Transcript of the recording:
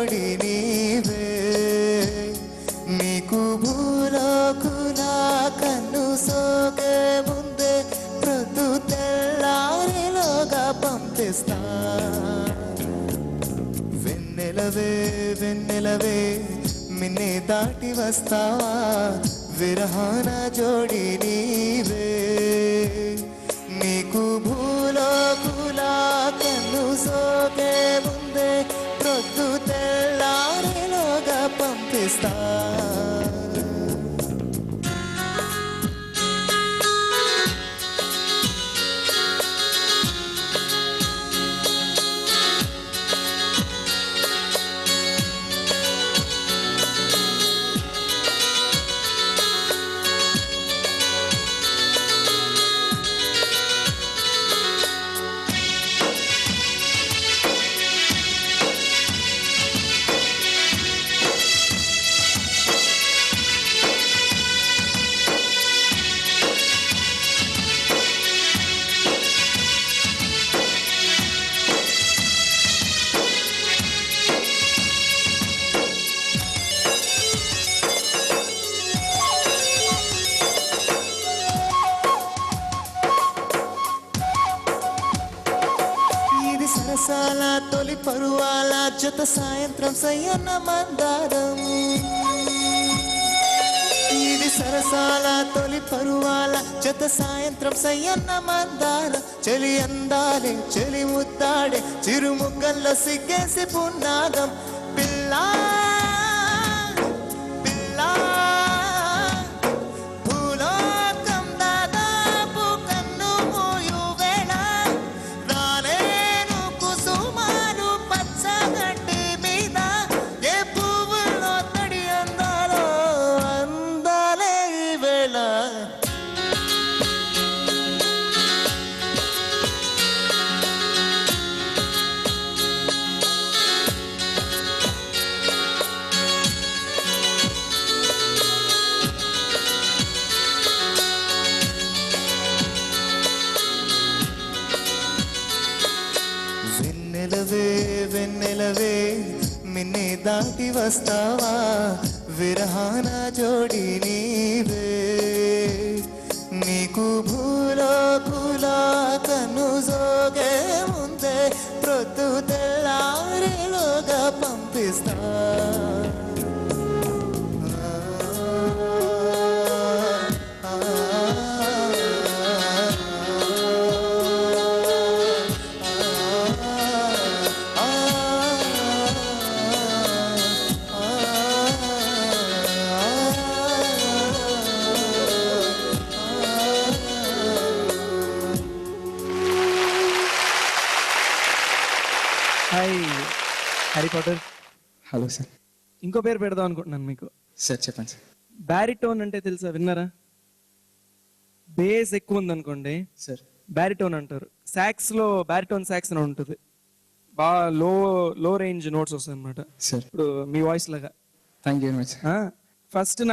జోడి నీవే నీకు భూలోకులా కన్ను సోకే ముందే ప్రొద్దు తెల్లారిలోగా పంపిస్తా వెన్నెలవే వెన్నెలవే మిన్నే దాటి వస్తావా విరహాన జోడి నీవే నీకు భూలోకులా కన్ను సోకే ముందే ప్రొద్దు తెల్లారిలోగా పంపిస్తా సరసాల తొలి పరువాల జత సాయంత్రం సయ్యన్న మందారం ఇది సరసాల తొలి పరువాల జత సాయంత్రం సయ్యన్న మందారం చెలి అందాలే చెలి ముద్దాడే చిరుముగ్గల్లో సిగ్గేసి పున్నాగం పిల్లా వెన్నెలవే వెన్నెలవే మిన్నే దాటి వస్తావా విరహాన జోడి నీవే నీకు భూలోకులా కన్ను సోకే ముందే ప్రొద్దు తెల్లారిలోగా పంపిస్తా hi Harry Potter. Hello sir. ఇంకో పేరు పెడదాం అనుకుంటున్నాను మీకు. సార్ చెప్పండి సార్. బ్యారిటోన్ అంటే తెలుసా, విన్నారా? బేస్ ఎక్కువ ఉంది అనుకోండి సార్ బ్యారిటోన్ అంటారు. సాక్స్ లో బ్యారిటోన్ సాక్స్ అని ఉంటుంది, బాగా లో రేంజ్ నోట్స్ వస్తాయి అనమాట. సార్ ఇప్పుడు మీ వాయిస్ లాగా. Thank you very much. First